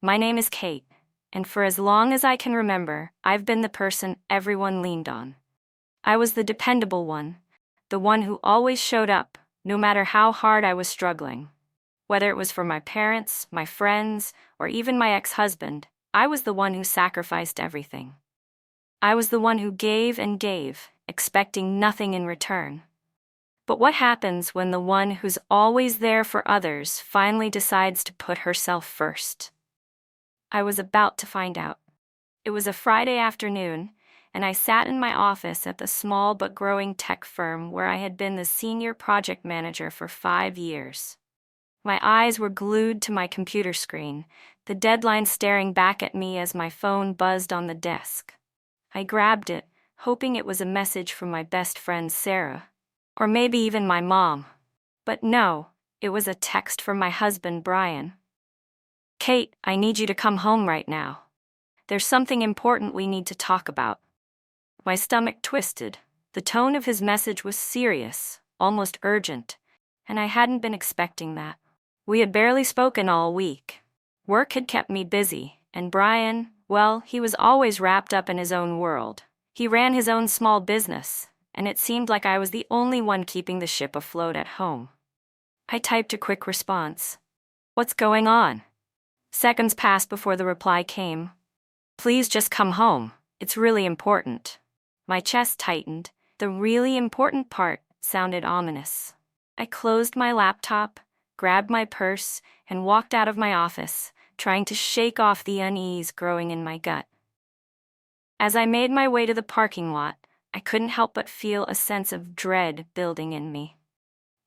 My name is Kate, and for as long as I can remember, I've been the person everyone leaned on. I was the dependable one, the one who always showed up, no matter how hard I was struggling. Whether it was for my parents, my friends, or even my ex-husband, I was the one who sacrificed everything. I was the one who gave and gave, expecting nothing in return. But what happens when the one who's always there for others finally decides to put herself first? I was about to find out. It was a Friday afternoon, and I sat in my office at the small but growing tech firm where I had been the senior project manager for 5 years. My eyes were glued to my computer screen, the deadline staring back at me as my phone buzzed on the desk. I grabbed it, hoping it was a message from my best friend Sarah, or maybe even my mom. But no, it was a text from my husband Brian. "Kate, I need you to come home right now. There's something important we need to talk about." My stomach twisted. The tone of his message was serious, almost urgent, and I hadn't been expecting that. We had barely spoken all week. Work had kept me busy, and Brian, well, he was always wrapped up in his own world. He ran his own small business, and it seemed like I was the only one keeping the ship afloat at home. I typed a quick response. "What's going on?" Seconds passed before the reply came. "Please just come home. It's really important." My chest tightened. The really important part sounded ominous. I closed my laptop, grabbed my purse, and walked out of my office, trying to shake off the unease growing in my gut. As I made my way to the parking lot, I couldn't help but feel a sense of dread building in me.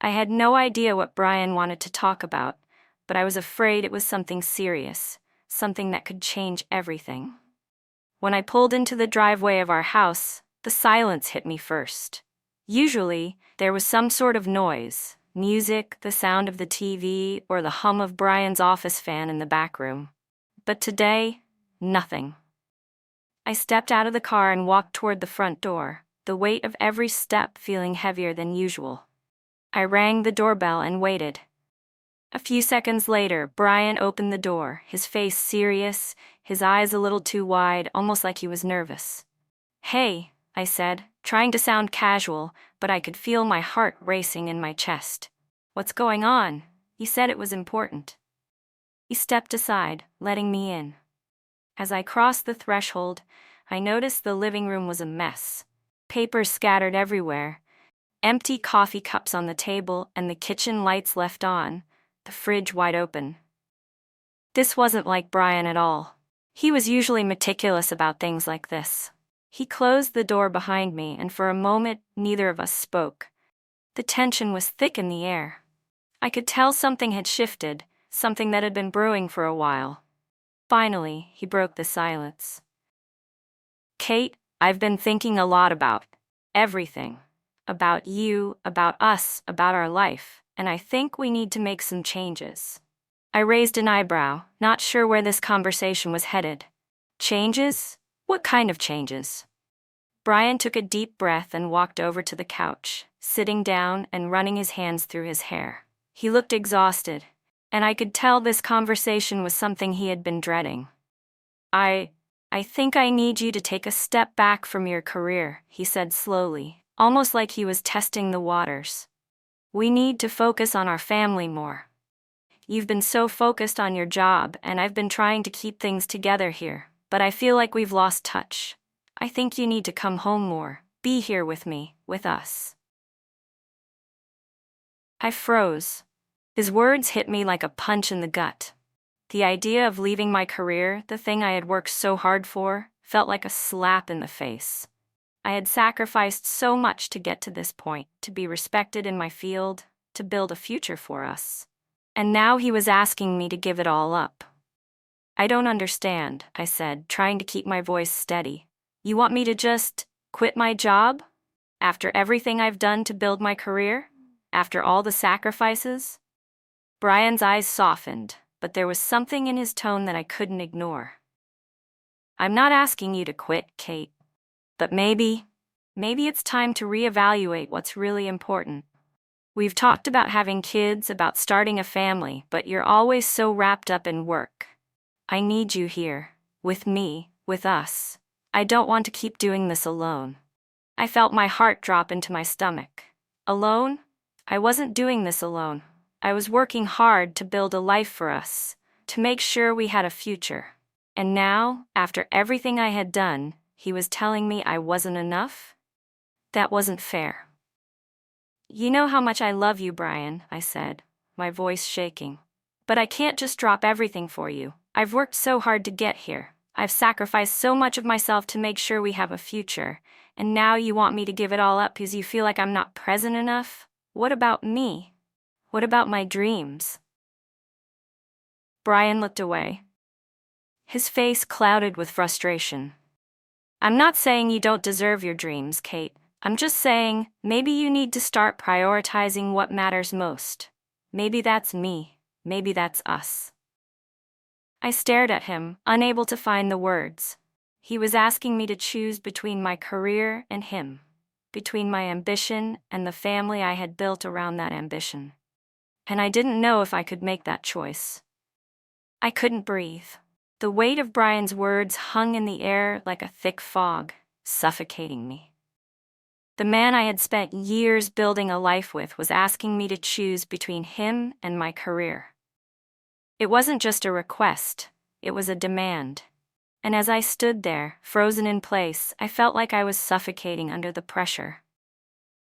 I had no idea what Brian wanted to talk about, but I was afraid it was something serious, something that could change everything. When I pulled into the driveway of our house, the silence hit me first. Usually, there was some sort of noise, music, the sound of the TV, or the hum of Brian's office fan in the back room. But today, nothing. I stepped out of the car and walked toward the front door, the weight of every step feeling heavier than usual. I rang the doorbell and waited. A few seconds later, Brian opened the door, his face serious, his eyes a little too wide, almost like he was nervous. "Hey," I said, trying to sound casual, but I could feel my heart racing in my chest. "What's going on?" He said it was important. He stepped aside, letting me in. As I crossed the threshold, I noticed the living room was a mess. Papers scattered everywhere, empty coffee cups on the table, and the kitchen lights left on, the fridge wide open. This wasn't like Brian at all. He was usually meticulous about things like this. He closed the door behind me, and for a moment, neither of us spoke. The tension was thick in the air. I could tell something had shifted, something that had been brewing for a while. Finally, he broke the silence. "Kate, I've been thinking a lot about everything. About you, about us, about our life, and I think we need to make some changes." I raised an eyebrow, not sure where this conversation was headed. "Changes? What kind of changes?" Brian took a deep breath and walked over to the couch, sitting down and running his hands through his hair. He looked exhausted, and I could tell this conversation was something he had been dreading. I think I need you to take a step back from your career," he said slowly, almost like he was testing the waters. "We need to focus on our family more. You've been so focused on your job, and I've been trying to keep things together here, but I feel like we've lost touch. I think you need to come home more, be here with me, with us." I froze. His words hit me like a punch in the gut. The idea of leaving my career, the thing I had worked so hard for, felt like a slap in the face. I had sacrificed so much to get to this point, to be respected in my field, to build a future for us. And now he was asking me to give it all up. "I don't understand," I said, trying to keep my voice steady. "You want me to just quit my job? After everything I've done to build my career? After all the sacrifices?" Brian's eyes softened, but there was something in his tone that I couldn't ignore. "I'm not asking you to quit, Kate. But maybe it's time to reevaluate what's really important. We've talked about having kids, about starting a family, but you're always so wrapped up in work. I need you here, with me, with us. I don't want to keep doing this alone. I felt my heart drop into my stomach. Alone? I wasn't doing this alone. I was working hard to build a life for us, to make sure we had a future. And now, after everything I had done, he was telling me I wasn't enough? That wasn't fair. You know how much I love you, Brian, I said, my voice shaking. But I can't just drop everything for you. I've worked so hard to get here. I've sacrificed so much of myself to make sure we have a future. And now you want me to give it all up because you feel like I'm not present enough? What about me? What about my dreams? Brian looked away, his face clouded with frustration. I'm not saying you don't deserve your dreams, Kate. I'm just saying, maybe you need to start prioritizing what matters most. Maybe that's me. Maybe that's us. I stared at him, unable to find the words. He was asking me to choose between my career and him, between my ambition and the family I had built around that ambition. And I didn't know if I could make that choice. I couldn't breathe. The weight of Brian's words hung in the air like a thick fog, suffocating me. The man I had spent years building a life with was asking me to choose between him and my career. It wasn't just a request, it was a demand. And as I stood there, frozen in place, I felt like I was suffocating under the pressure.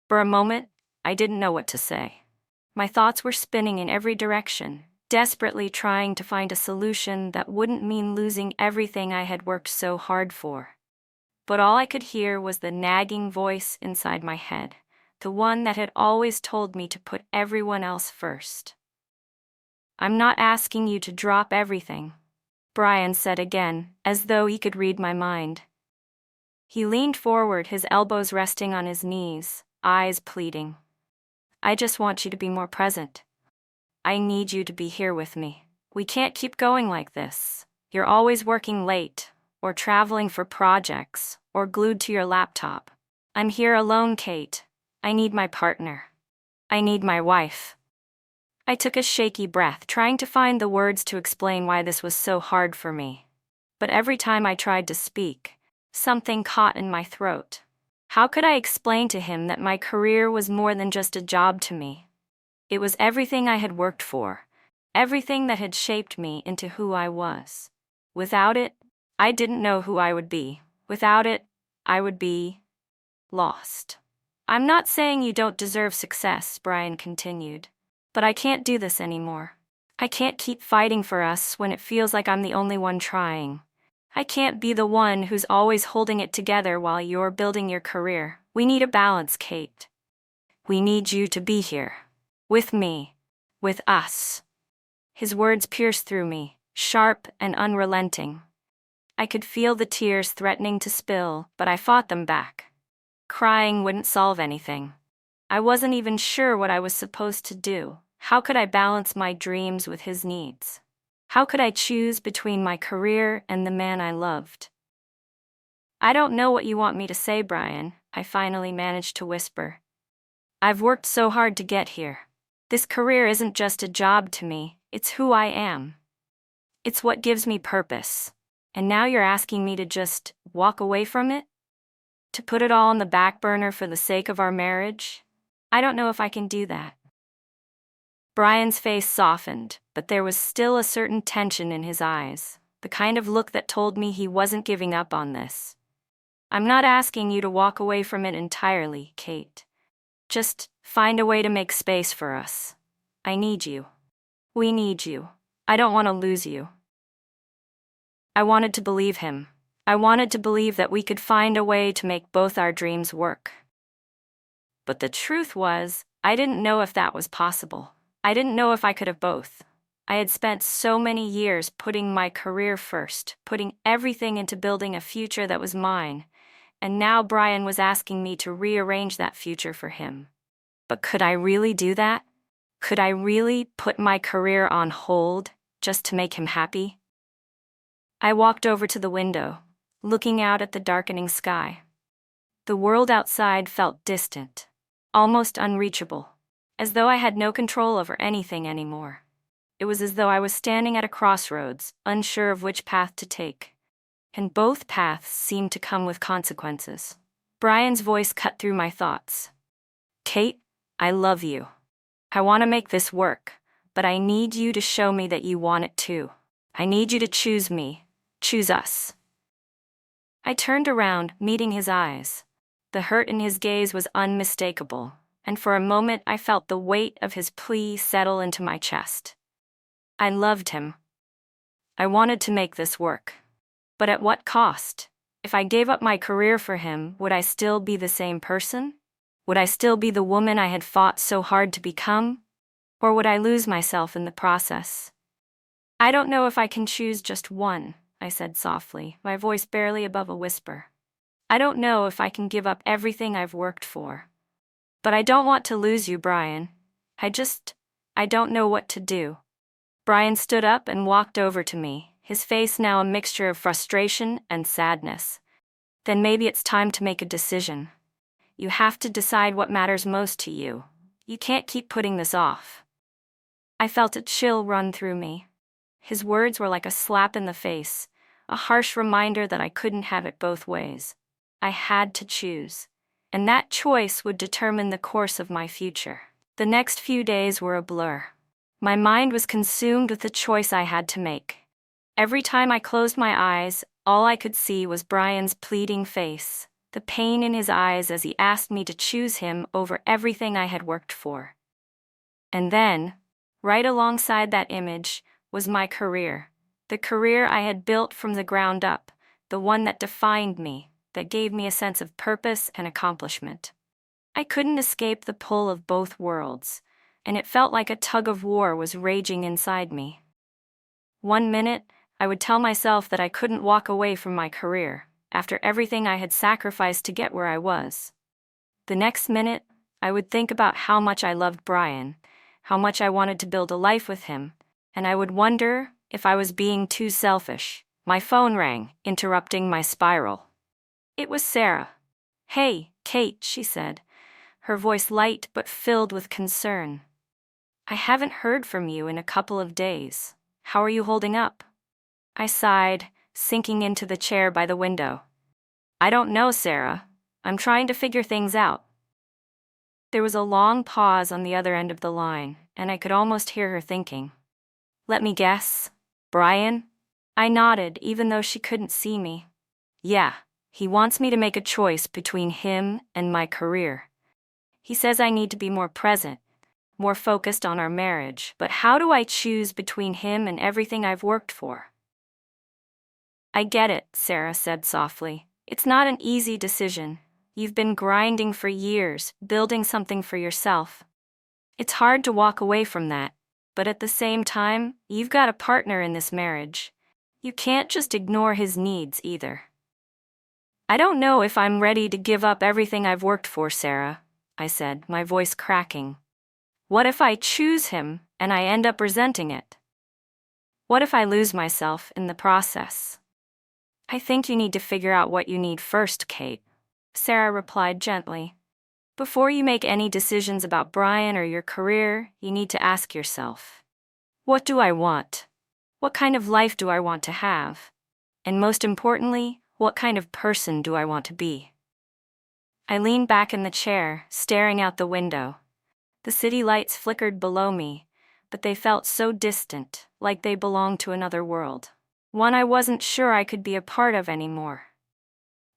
For a moment, I didn't know what to say. My thoughts were spinning in every direction, desperately trying to find a solution that wouldn't mean losing everything I had worked so hard for. But all I could hear was the nagging voice inside my head, the one that had always told me to put everyone else first. I'm not asking you to drop everything, Brian said again, as though he could read my mind. He leaned forward, his elbows resting on his knees, eyes pleading. I just want you to be more present. I need you to be here with me. We can't keep going like this. You're always working late, or traveling for projects, or glued to your laptop. I'm here alone, Kate. I need my partner. I need my wife. I took a shaky breath, trying to find the words to explain why this was so hard for me. But every time I tried to speak, something caught in my throat. How could I explain to him that my career was more than just a job to me? It was everything I had worked for, everything that had shaped me into who I was. Without it, I didn't know who I would be. Without it, I would be lost. I'm not saying you don't deserve success, Brian continued. But I can't do this anymore. I can't keep fighting for us when it feels like I'm the only one trying. I can't be the one who's always holding it together while you're building your career. We need a balance, Kate. We need you to be here. With me. With us. His words pierced through me, sharp and unrelenting. I could feel the tears threatening to spill, but I fought them back. Crying wouldn't solve anything. I wasn't even sure what I was supposed to do. How could I balance my dreams with his needs? How could I choose between my career and the man I loved? I don't know what you want me to say, Brian, I finally managed to whisper. I've worked so hard to get here. This career isn't just a job to me, it's who I am. It's what gives me purpose. And now you're asking me to just walk away from it? To put it all on the back burner for the sake of our marriage? I don't know if I can do that. Brian's face softened, but there was still a certain tension in his eyes, the kind of look that told me he wasn't giving up on this. I'm not asking you to walk away from it entirely, Kate. Just find a way to make space for us. I need you. We need you. I don't want to lose you. I wanted to believe him. I wanted to believe that we could find a way to make both our dreams work. But the truth was, I didn't know if that was possible. I didn't know if I could have both. I had spent so many years putting my career first, putting everything into building a future that was mine, and now Brian was asking me to rearrange that future for him. But could I really do that? Could I really put my career on hold just to make him happy? I walked over to the window, looking out at the darkening sky. The world outside felt distant, almost unreachable, as though I had no control over anything anymore. It was as though I was standing at a crossroads, unsure of which path to take. And both paths seemed to come with consequences. Brian's voice cut through my thoughts. Kate, I love you. I want to make this work, but I need you to show me that you want it too. I need you to choose me, choose us. I turned around, meeting his eyes. The hurt in his gaze was unmistakable, and for a moment I felt the weight of his plea settle into my chest. I loved him. I wanted to make this work. But at what cost? If I gave up my career for him, would I still be the same person? Would I still be the woman I had fought so hard to become? Or would I lose myself in the process? I don't know if I can choose just one, I said softly, my voice barely above a whisper. I don't know if I can give up everything I've worked for. But I don't want to lose you, Brian. I don't know what to do. Brian stood up and walked over to me, his face now a mixture of frustration and sadness. Then maybe it's time to make a decision. You have to decide what matters most to you. You can't keep putting this off. I felt a chill run through me. His words were like a slap in the face, a harsh reminder that I couldn't have it both ways. I had to choose, and that choice would determine the course of my future. The next few days were a blur. My mind was consumed with the choice I had to make. Every time I closed my eyes, all I could see was Brian's pleading face, the pain in his eyes as he asked me to choose him over everything I had worked for. And then, right alongside that image, was my career, the career I had built from the ground up, the one that defined me, that gave me a sense of purpose and accomplishment. I couldn't escape the pull of both worlds, and it felt like a tug of war was raging inside me. One minute, I would tell myself that I couldn't walk away from my career, after everything I had sacrificed to get where I was. The next minute, I would think about how much I loved Brian, how much I wanted to build a life with him, and I would wonder if I was being too selfish. My phone rang, interrupting my spiral. It was Sarah. "Hey, Kate," she said, her voice light but filled with concern. "I haven't heard from you in a couple of days. How are you holding up?" I sighed, sinking into the chair by the window. "I don't know, Sarah. I'm trying to figure things out." There was a long pause on the other end of the line, and I could almost hear her thinking. "Let me guess. Brian?" I nodded, even though she couldn't see me. "Yeah, he wants me to make a choice between him and my career. He says I need to be more present, more focused on our marriage, but how do I choose between him and everything I've worked for?" "I get it," Sarah said softly. "It's not an easy decision. You've been grinding for years, building something for yourself. It's hard to walk away from that, but at the same time, you've got a partner in this marriage. You can't just ignore his needs either." "I don't know if I'm ready to give up everything I've worked for, Sarah," I said, my voice cracking. "What if I choose him and I end up resenting it? What if I lose myself in the process?" "I think you need to figure out what you need first, Kate," Sarah replied gently. "Before you make any decisions about Brian or your career, you need to ask yourself, what do I want? What kind of life do I want to have? And most importantly, what kind of person do I want to be?" I leaned back in the chair, staring out the window. The city lights flickered below me, but they felt so distant, like they belonged to another world. One I wasn't sure I could be a part of anymore.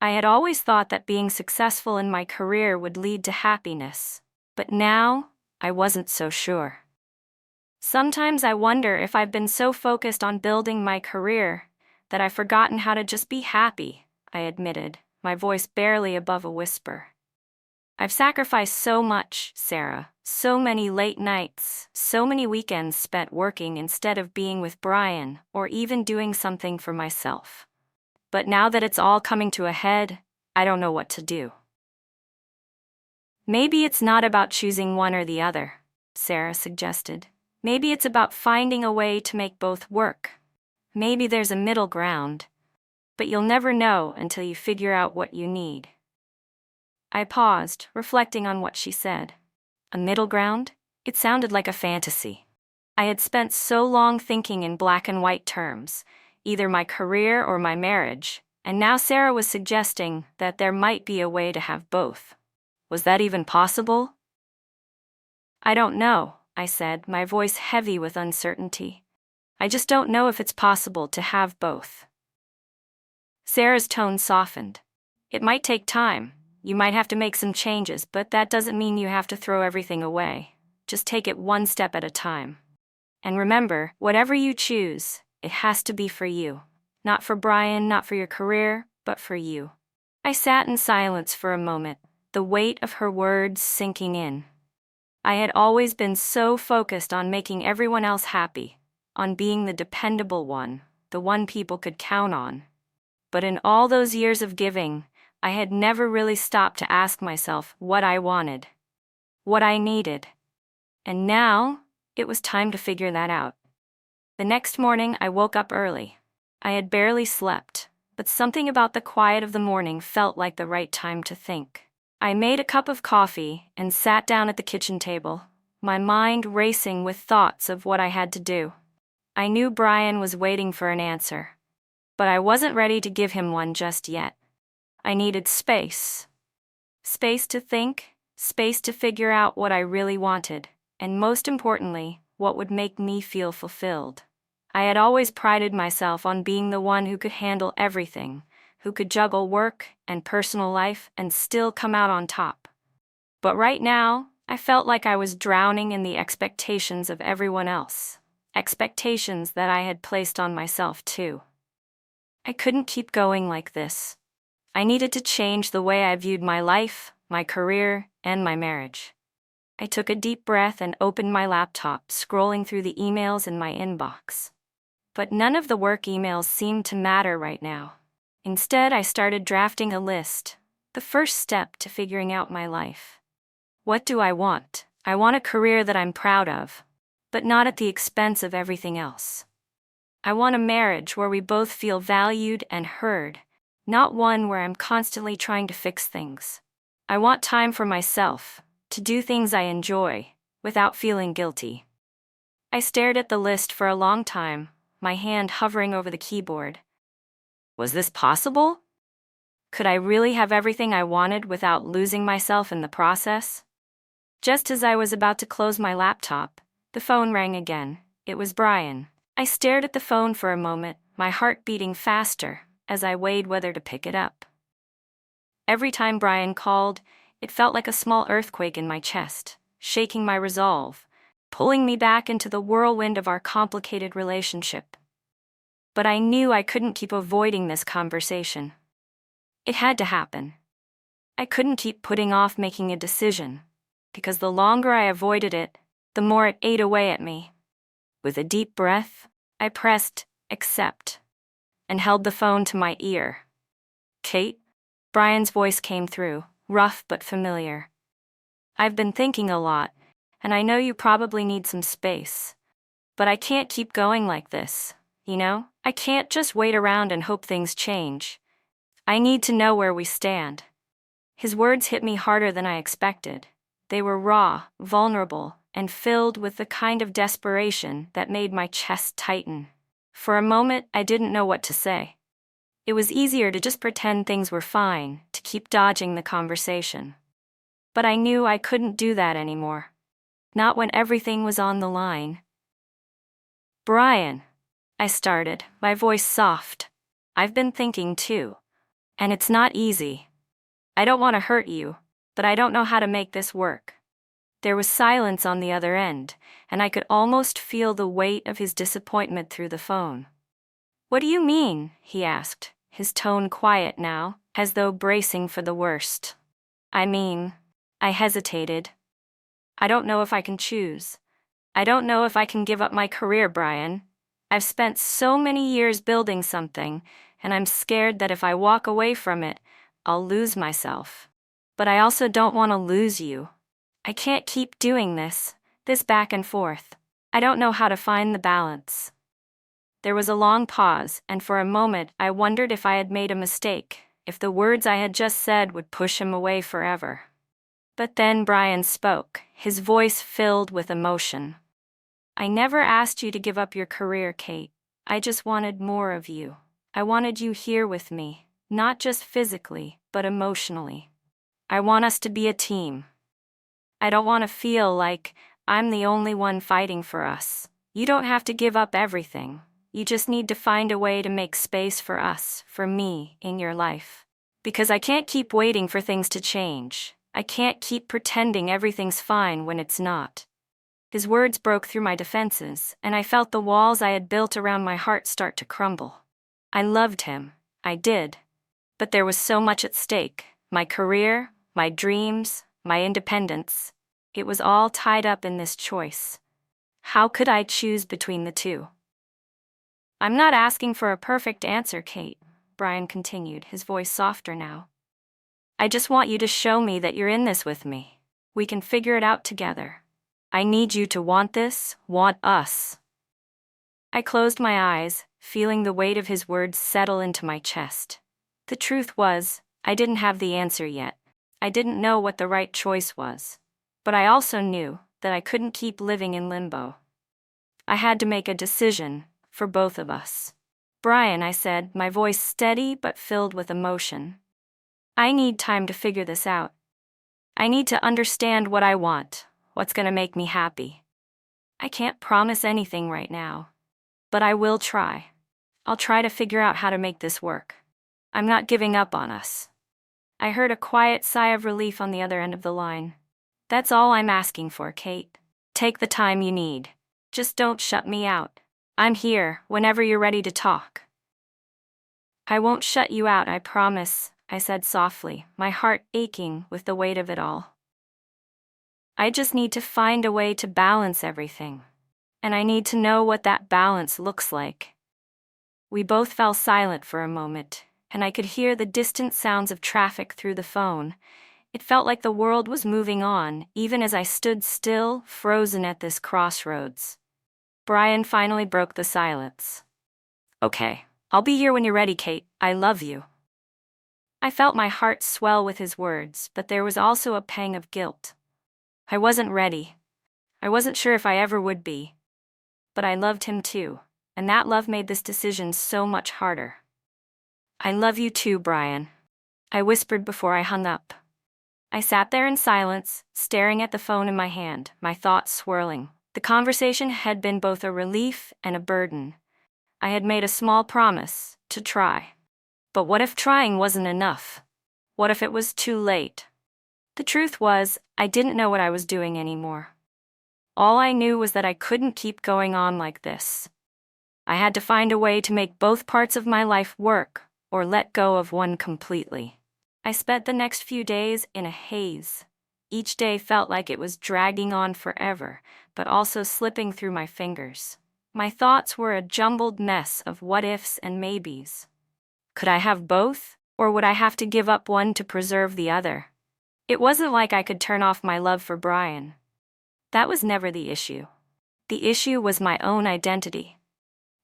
I had always thought that being successful in my career would lead to happiness, but now I wasn't so sure. Sometimes I wonder if I've been so focused on building my career that I've forgotten how to just be happy, I admitted, my voice barely above a whisper. "I've sacrificed so much, Sarah, so many late nights, so many weekends spent working instead of being with Brian or even doing something for myself. But now that it's all coming to a head, I don't know what to do." "Maybe it's not about choosing one or the other," Sarah suggested. "Maybe it's about finding a way to make both work. Maybe there's a middle ground, but you'll never know until you figure out what you need." I paused, reflecting on what she said. A middle ground? It sounded like a fantasy. I had spent so long thinking in black and white terms, either my career or my marriage, and now Sarah was suggesting that there might be a way to have both. Was that even possible? I don't know, I said, my voice heavy with uncertainty. I just don't know if it's possible to have both. Sarah's tone softened. It might take time. You might have to make some changes, but that doesn't mean you have to throw everything away. Just take it one step at a time. And remember, whatever you choose, it has to be for you. Not for Brian, not for your career, but for you. I sat in silence for a moment, the weight of her words sinking in. I had always been so focused on making everyone else happy, on being the dependable one, the one people could count on. But in all those years of giving, I had never really stopped to ask myself what I wanted, what I needed. And now, it was time to figure that out. The next morning, I woke up early. I had barely slept, but something about the quiet of the morning felt like the right time to think. I made a cup of coffee and sat down at the kitchen table, my mind racing with thoughts of what I had to do. I knew Brian was waiting for an answer, but I wasn't ready to give him one just yet. I needed space. Space to think, space to figure out what I really wanted, and most importantly, what would make me feel fulfilled. I had always prided myself on being the one who could handle everything, who could juggle work and personal life and still come out on top. But right now, I felt like I was drowning in the expectations of everyone else, expectations that I had placed on myself too. I couldn't keep going like this. I needed to change the way I viewed my life, my career, and my marriage. I took a deep breath and opened my laptop, scrolling through the emails in my inbox. But none of the work emails seemed to matter right now. Instead, I started drafting a list, the first step to figuring out my life. What do I want? I want a career that I'm proud of, but not at the expense of everything else. I want a marriage where we both feel valued and heard, not one where I'm constantly trying to fix things. I want time for myself, to do things I enjoy, without feeling guilty. I stared at the list for a long time, my hand hovering over the keyboard. Was this possible? Could I really have everything I wanted without losing myself in the process? Just as I was about to close my laptop, the phone rang again. It was Brian. I stared at the phone for a moment, my heart beating faster, as I weighed whether to pick it up. Every time Brian called, it felt like a small earthquake in my chest, shaking my resolve, pulling me back into the whirlwind of our complicated relationship. But I knew I couldn't keep avoiding this conversation. It had to happen. I couldn't keep putting off making a decision, because the longer I avoided it, the more it ate away at me. With a deep breath, I pressed accept and held the phone to my ear. Kate? Brian's voice came through, rough but familiar. I've been thinking a lot, and I know you probably need some space. But I can't keep going like this, you know? I can't just wait around and hope things change. I need to know where we stand. His words hit me harder than I expected. They were raw, vulnerable, and filled with the kind of desperation that made my chest tighten. For a moment, I didn't know what to say. It was easier to just pretend things were fine, to keep dodging the conversation. But I knew I couldn't do that anymore. Not when everything was on the line. Brian, I started, my voice soft. I've been thinking too. And it's not easy. I don't want to hurt you, but I don't know how to make this work. There was silence on the other end, and I could almost feel the weight of his disappointment through the phone. What do you mean? He asked, his tone quiet now, as though bracing for the worst. I hesitated. I don't know if I can choose. I don't know if I can give up my career, Brian. I've spent so many years building something, and I'm scared that if I walk away from it, I'll lose myself. But I also don't want to lose you. I can't keep doing this back and forth. I don't know how to find the balance. There was a long pause, and for a moment I wondered if I had made a mistake, if the words I had just said would push him away forever. But then Brian spoke, his voice filled with emotion. I never asked you to give up your career, Kate. I just wanted more of you. I wanted you here with me, not just physically, but emotionally. I want us to be a team. I don't want to feel like I'm the only one fighting for us. You don't have to give up everything. You just need to find a way to make space for us, for me, in your life. Because I can't keep waiting for things to change. I can't keep pretending everything's fine when it's not. His words broke through my defenses, and I felt the walls I had built around my heart start to crumble. I loved him. I did. But there was so much at stake. My career, my dreams, my independence. It was all tied up in this choice. How could I choose between the two? I'm not asking for a perfect answer, Kate, Brian continued, his voice softer now. I just want you to show me that you're in this with me. We can figure it out together. I need you to want this, want us. I closed my eyes, feeling the weight of his words settle into my chest. The truth was, I didn't have the answer yet. I didn't know what the right choice was. But I also knew that I couldn't keep living in limbo. I had to make a decision, for both of us. Brian, I said, my voice steady but filled with emotion. I need time to figure this out. I need to understand what I want, what's going to make me happy. I can't promise anything right now, but I will try. I'll try to figure out how to make this work. I'm not giving up on us. I heard a quiet sigh of relief on the other end of the line. That's all I'm asking for, Kate. Take the time you need. Just don't shut me out. I'm here whenever you're ready to talk. I won't shut you out, I promise, I said softly, my heart aching with the weight of it all. I just need to find a way to balance everything. And I need to know what that balance looks like. We both fell silent for a moment, and I could hear the distant sounds of traffic through the phone. It felt like the world was moving on, even as I stood still, frozen at this crossroads. Brian finally broke the silence. Okay, I'll be here when you're ready, Kate. I love you. I felt my heart swell with his words, but there was also a pang of guilt. I wasn't ready. I wasn't sure if I ever would be. But I loved him too, and that love made this decision so much harder. I love you too, Brian, I whispered before I hung up. I sat there in silence, staring at the phone in my hand, my thoughts swirling. The conversation had been both a relief and a burden. I had made a small promise to try. But what if trying wasn't enough? What if it was too late? The truth was, I didn't know what I was doing anymore. All I knew was that I couldn't keep going on like this. I had to find a way to make both parts of my life work, or let go of one completely. I spent the next few days in a haze. Each day felt like it was dragging on forever, but also slipping through my fingers. My thoughts were a jumbled mess of what-ifs and maybes. Could I have both, or would I have to give up one to preserve the other? It wasn't like I could turn off my love for Brian. That was never the issue. The issue was my own identity.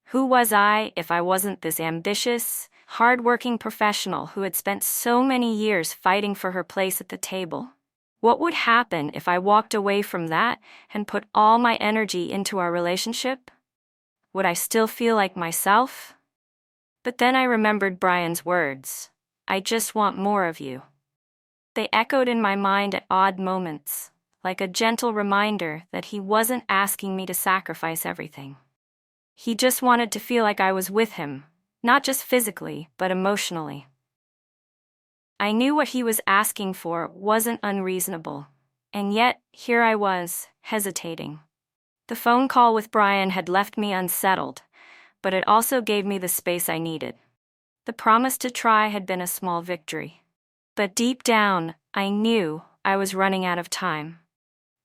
Who was I if I wasn't this ambitious, hard-working professional who had spent so many years fighting for her place at the table? What would happen if I walked away from that and put all my energy into our relationship? Would I still feel like myself? But then I remembered Brian's words. I just want more of you. They echoed in my mind at odd moments, like a gentle reminder that he wasn't asking me to sacrifice everything. He just wanted to feel like I was with him, not just physically, but emotionally. I knew what he was asking for wasn't unreasonable, and yet here I was, hesitating. The phone call with Brian had left me unsettled, but it also gave me the space I needed. The promise to try had been a small victory. But deep down, I knew I was running out of time.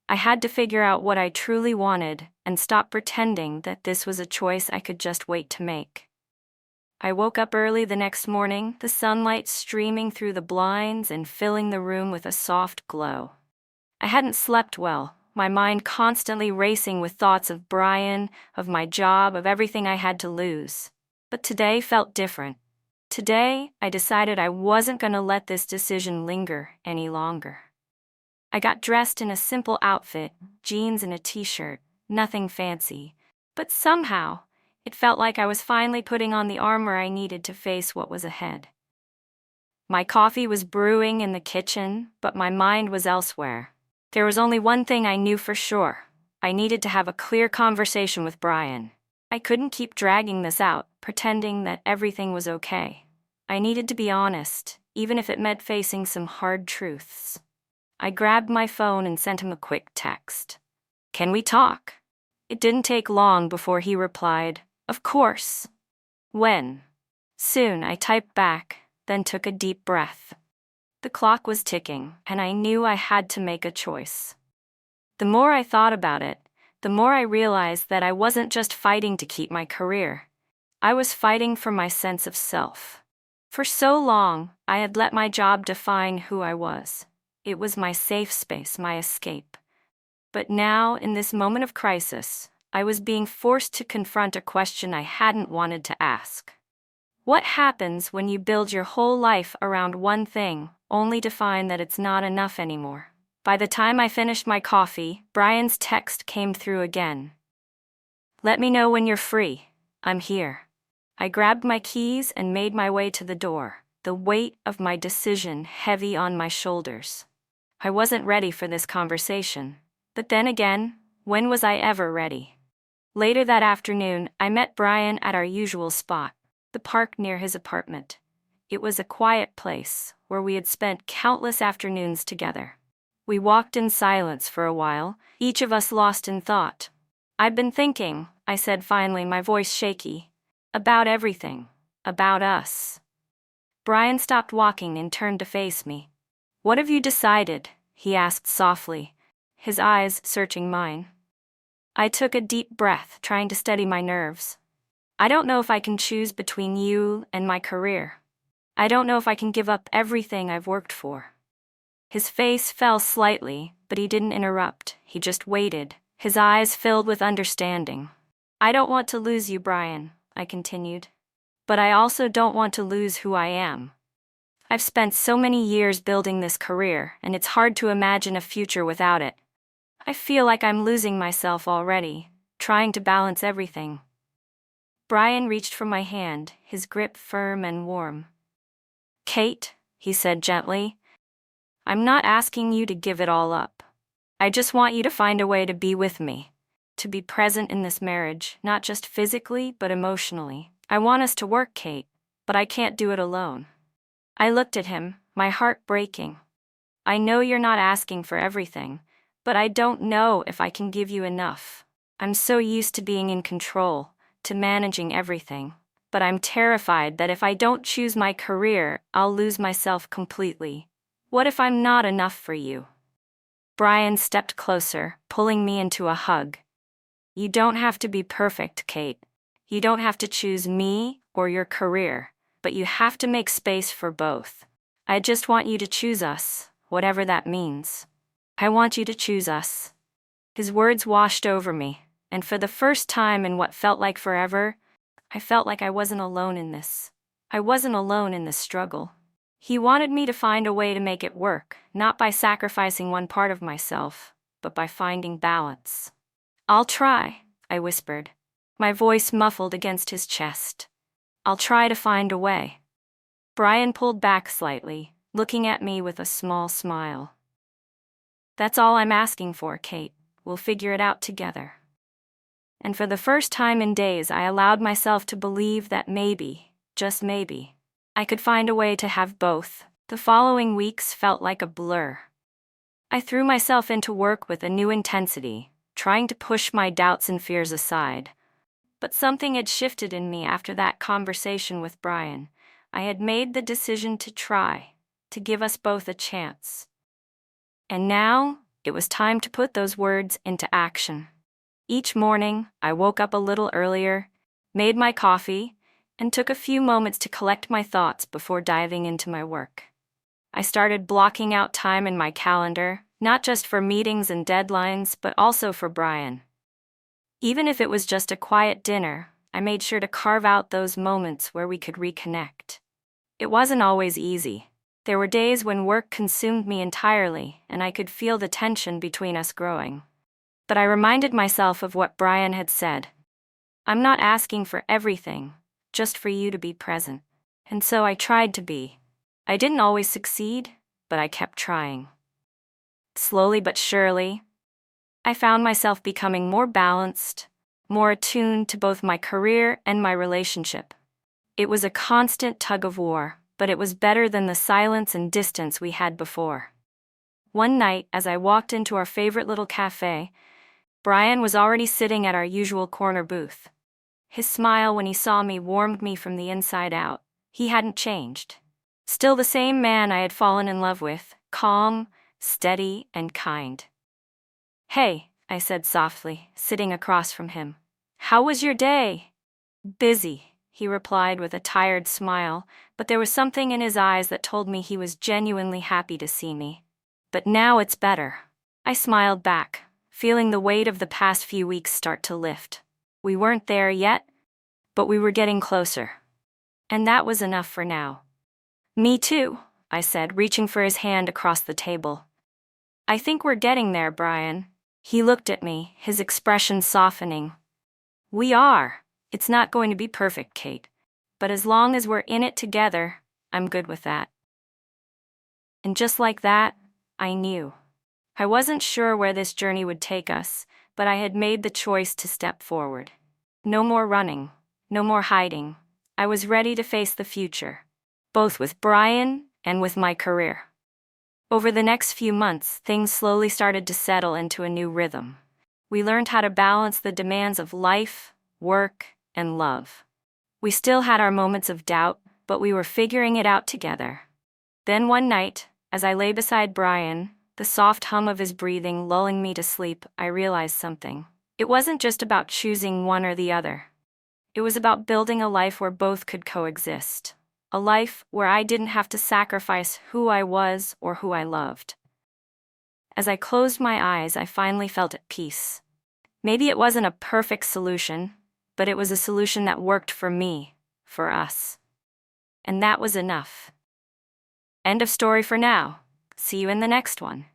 I had to figure out what I truly wanted and stop pretending that this was a choice I could just wait to make. I woke up early the next morning, the sunlight streaming through the blinds and filling the room with a soft glow. I hadn't slept well, my mind constantly racing with thoughts of Brian, of my job, of everything I had to lose. But today felt different. Today, I decided I wasn't going to let this decision linger any longer. I got dressed in a simple outfit, jeans and a t-shirt, nothing fancy. But somehow, it felt like I was finally putting on the armor I needed to face what was ahead. My coffee was brewing in the kitchen, but my mind was elsewhere. There was only one thing I knew for sure. I needed to have a clear conversation with Brian. I couldn't keep dragging this out, pretending that everything was okay. I needed to be honest, even if it meant facing some hard truths. I grabbed my phone and sent him a quick text. "Can we talk?" It didn't take long before he replied, "Of course." "When?" "Soon," I typed back, then took a deep breath. The clock was ticking, and I knew I had to make a choice. The more I thought about it, the more I realized that I wasn't just fighting to keep my career. I was fighting for my sense of self. For so long, I had let my job define who I was. It was my safe space, my escape. But now, in this moment of crisis, I was being forced to confront a question I hadn't wanted to ask. What happens when you build your whole life around one thing, only to find that it's not enough anymore? By the time I finished my coffee, Brian's text came through again. "Let me know when you're free. I'm here." I grabbed my keys and made my way to the door, the weight of my decision heavy on my shoulders. I wasn't ready for this conversation. But then again, when was I ever ready? Later that afternoon, I met Brian at our usual spot, the park near his apartment. It was a quiet place, where we had spent countless afternoons together. We walked in silence for a while, each of us lost in thought. "I've been thinking," I said finally, my voice shaky, "about everything, about us." Brian stopped walking and turned to face me. "What have you decided?" he asked softly, his eyes searching mine. I took a deep breath, trying to steady my nerves. "I don't know if I can choose between you and my career. I don't know if I can give up everything I've worked for." His face fell slightly, but he didn't interrupt. He just waited, his eyes filled with understanding. "I don't want to lose you, Brian," I continued. "But I also don't want to lose who I am. I've spent so many years building this career, and it's hard to imagine a future without it. I feel like I'm losing myself already, trying to balance everything." Brian reached for my hand, his grip firm and warm. "Kate," he said gently, "I'm not asking you to give it all up. I just want you to find a way to be with me, to be present in this marriage, not just physically, but emotionally. I want us to work, Kate, but I can't do it alone." I looked at him, my heart breaking. "I know you're not asking for everything, but I don't know if I can give you enough. I'm so used to being in control, to managing everything, but I'm terrified that if I don't choose my career, I'll lose myself completely. What if I'm not enough for you?" Brian stepped closer, pulling me into a hug. "You don't have to be perfect, Kate. You don't have to choose me or your career, but you have to make space for both. I just want you to choose us, whatever that means. I want you to choose us." His words washed over me, and for the first time in what felt like forever, I felt like I wasn't alone in this. I wasn't alone in this struggle. He wanted me to find a way to make it work, not by sacrificing one part of myself, but by finding balance. "I'll try," I whispered, my voice muffled against his chest. "I'll try to find a way." Brian pulled back slightly, looking at me with a small smile. "That's all I'm asking for, Kate. We'll figure it out together." And for the first time in days, I allowed myself to believe that maybe, just maybe, I could find a way to have both. The following weeks felt like a blur. I threw myself into work with a new intensity, trying to push my doubts and fears aside. But something had shifted in me after that conversation with Brian. I had made the decision to try, to give us both a chance. And now, it was time to put those words into action. Each morning, I woke up a little earlier, made my coffee, and took a few moments to collect my thoughts before diving into my work. I started blocking out time in my calendar, not just for meetings and deadlines, but also for Brian. Even if it was just a quiet dinner, I made sure to carve out those moments where we could reconnect. It wasn't always easy. There were days when work consumed me entirely, and I could feel the tension between us growing. But I reminded myself of what Brian had said. I'm not asking for everything, just for you to be present. And so I tried to be. I didn't always succeed, but I kept trying. Slowly but surely, I found myself becoming more balanced, more attuned to both my career and my relationship. It was a constant tug of war, but it was better than the silence and distance we had before. One night, as I walked into our favorite little cafe, Brian was already sitting at our usual corner booth. His smile when he saw me warmed me from the inside out. He hadn't changed. Still the same man I had fallen in love with, calm, steady, and kind. "Hey," I said softly, sitting across from him. "How was your day?" "Busy," he replied with a tired smile, but there was something in his eyes that told me he was genuinely happy to see me. "But now it's better." I smiled back, feeling the weight of the past few weeks start to lift. We weren't there yet, but we were getting closer. And that was enough for now. "Me too," I said, reaching for his hand across the table. "I think we're getting there, Brian." He looked at me, his expression softening. "We are. It's not going to be perfect, Kate. But as long as we're in it together, I'm good with that." And just like that, I knew. I wasn't sure where this journey would take us, but I had made the choice to step forward. No more running, no more hiding. I was ready to face the future, both with Brian and with my career. Over the next few months, things slowly started to settle into a new rhythm. We learned how to balance the demands of life, work, and love. We still had our moments of doubt, but we were figuring it out together. Then one night, as I lay beside Brian, the soft hum of his breathing lulling me to sleep, I realized something. It wasn't just about choosing one or the other. It was about building a life where both could coexist. A life where I didn't have to sacrifice who I was or who I loved. As I closed my eyes, I finally felt at peace. Maybe it wasn't a perfect solution, but it was a solution that worked for me, for us. And that was enough. End of story for now. See you in the next one.